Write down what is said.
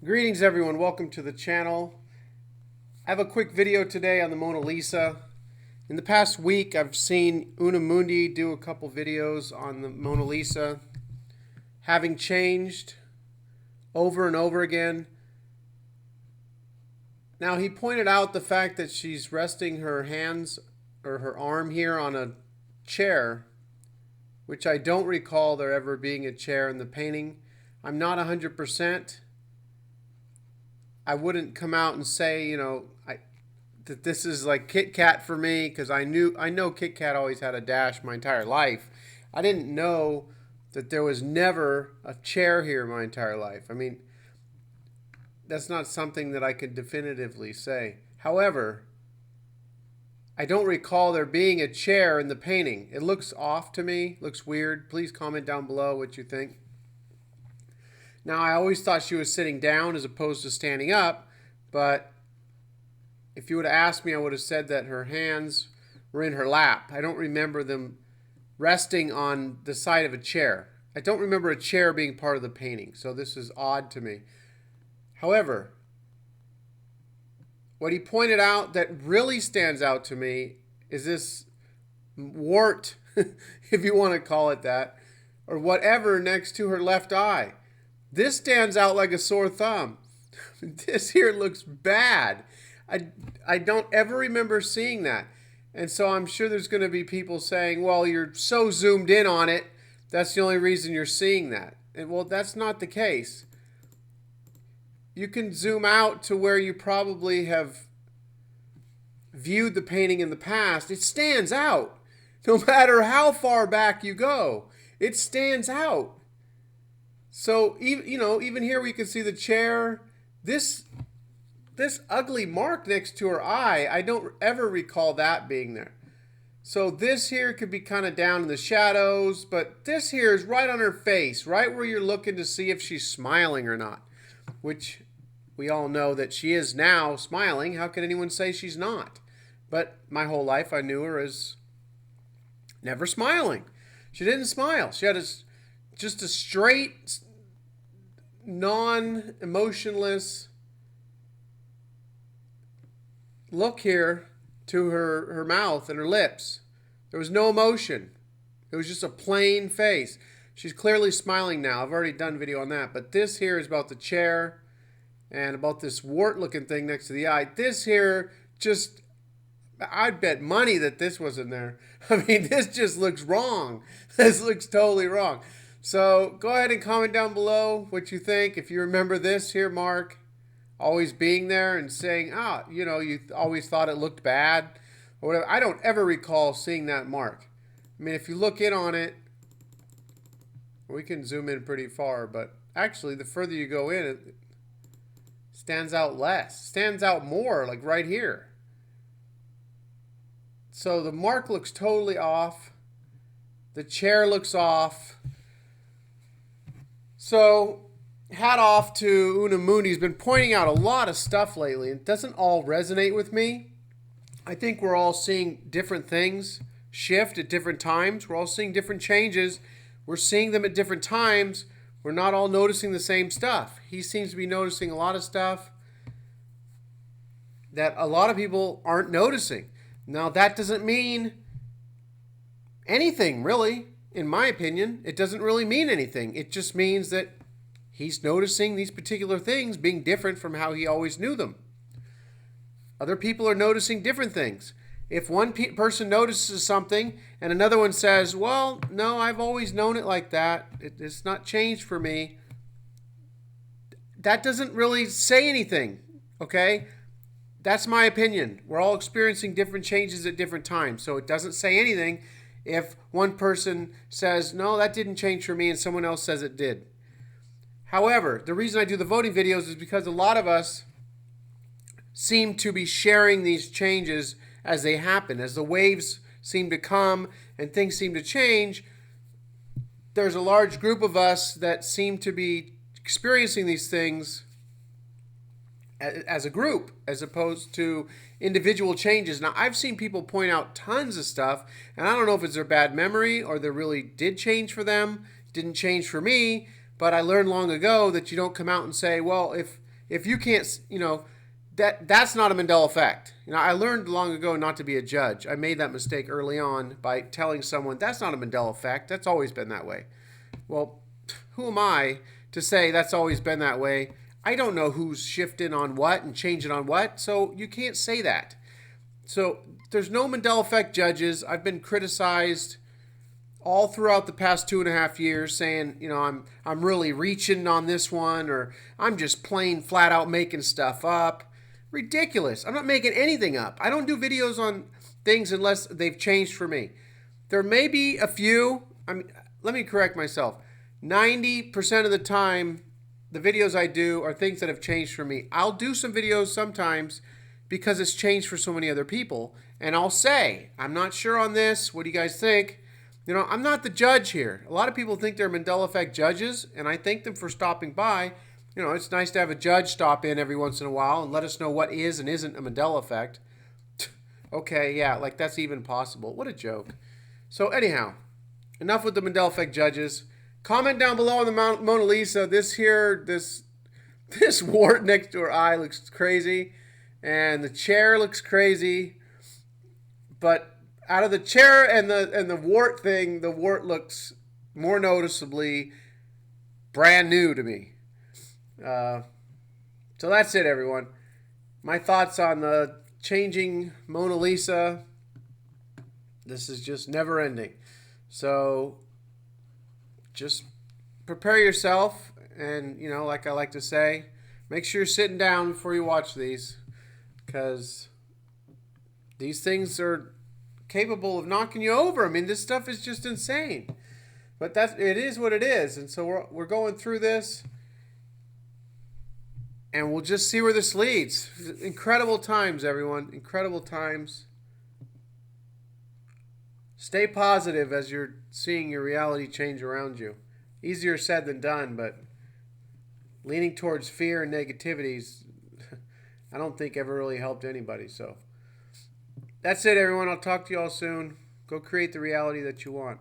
Greetings everyone, welcome to the channel. I have a quick video today on the Mona Lisa. In the past week I've seen Una Mundi do a couple videos on the Mona Lisa, having changed over and over again. Now he pointed out the fact that she's resting her hands or her arm here on a chair, which I don't recall there ever being a chair in the painting. I'm not 100%. I wouldn't come out and say, that this is like Kit Kat for me, because I know Kit Kat always had a dash my entire life. I didn't know that there was never a chair here my entire life. I mean, that's not something that I could definitively say. However, I don't recall there being a chair in the painting. It looks off to me, looks weird. Please comment down below what you think. Now, I always thought she was sitting down as opposed to standing up, but if you would have asked me, I would have said that her hands were in her lap. I don't remember them resting on the side of a chair. I don't remember a chair being part of the painting, so this is odd to me. However, what he pointed out that really stands out to me is this wart, if you want to call it that, or whatever next to her left eye. This stands out like a sore thumb. This here looks bad. I don't ever remember seeing that. And so I'm sure there's going to be people saying, well, you're so zoomed in on it, that's the only reason you're seeing that. And well, that's not the case. You can zoom out to where you probably have viewed the painting in the past. It stands out. No matter how far back you go, it stands out. So even here we can see the chair. This ugly mark next to her eye, I don't ever recall that being there. So this here could be kind of down in the shadows, but this here is right on her face, right where you're looking to see if she's smiling or not, which we all know that she is now smiling. How can anyone say she's not? But my whole life I knew her as never smiling. She didn't smile. She had just a straight, non-emotionless look here to her mouth and her lips. There was no emotion. It was just a plain face. She's clearly smiling now. I've already done a video on that. But this here is about the chair and about this wart-looking thing next to the eye. This here just, I'd bet money that this wasn't there. I mean, this just looks wrong. This looks totally wrong. So go ahead and comment down below what you think. If you remember this here mark always being there and saying, you always thought it looked bad or whatever. I don't ever recall seeing that mark. I mean, if you look in on it, we can zoom in pretty far, but actually the further you go in, it stands out less. Stands out more, like right here. So the mark looks totally off. The chair looks off. So, hat off to Una Mundi. He's been pointing out a lot of stuff lately. It doesn't all resonate with me. I think we're all seeing different things shift at different times. We're all seeing different changes. We're seeing them at different times. We're not all noticing the same stuff. He seems to be noticing a lot of stuff that a lot of people aren't noticing. Now, that doesn't mean anything, really. In my opinion, it doesn't really mean anything. It just means that he's noticing these particular things being different from how he always knew them. Other people are noticing different things. If one person notices something and another one says, well, no, I've always known it like that. It's not changed for me. That doesn't really say anything, okay? That's my opinion. We're all experiencing different changes at different times, so it doesn't say anything if one person says, no, that didn't change for me, and someone else says it did. However, the reason I do the voting videos is because a lot of us seem to be sharing these changes as they happen. As the waves seem to come and things seem to change, there's a large group of us that seem to be experiencing these things as a group, as opposed to individual changes. Now, I've seen people point out tons of stuff, and I don't know if it's their bad memory or they really did change for them, didn't change for me, but I learned long ago that you don't come out and say, well, if you can't, that's not a Mandela effect. I learned long ago not to be a judge. I made that mistake early on by telling someone that's not a Mandela effect. That's always been that way. Well, who am I to say that's always been that way? I don't know who's shifting on what and changing on what, so you can't say that. So there's no Mandela effect judges. I've been criticized all throughout the past 2.5 years, saying, I'm really reaching on this one, or I'm just plain flat out making stuff up. Ridiculous. I'm not making anything up. I don't do videos on things unless they've changed for me. There may be a few. Let me correct myself. 90% of the time, the videos I do are things that have changed for me. I'll do some videos sometimes because it's changed for so many other people, and I'll say, I'm not sure on this. What do you guys think? I'm not the judge here. A lot of people think they're Mandela effect judges, and I thank them for stopping by. It's nice to have a judge stop in every once in a while and let us know what is and isn't a Mandela effect. Okay, yeah, like that's even possible. What a joke. So anyhow, enough with the Mandela effect judges. Comment down below on the Mona Lisa. This wart next to her eye looks crazy, and the chair looks crazy. But out of the chair and the wart thing, the wart looks more noticeably brand new to me. So that's it, everyone. My thoughts on the changing Mona Lisa. This is just never ending. So just prepare yourself, and like I like to say, make sure you're sitting down before you watch these, because these things are capable of knocking you over. This stuff is just insane. But it is what it is, and so we're going through this, and we'll just see where this leads. Incredible times, everyone. Incredible times. Stay positive as you're seeing your reality change around you. Easier said than done, but leaning towards fear and negativities, I don't think ever really helped anybody. So that's it, everyone. I'll talk to you all soon. Go create the reality that you want.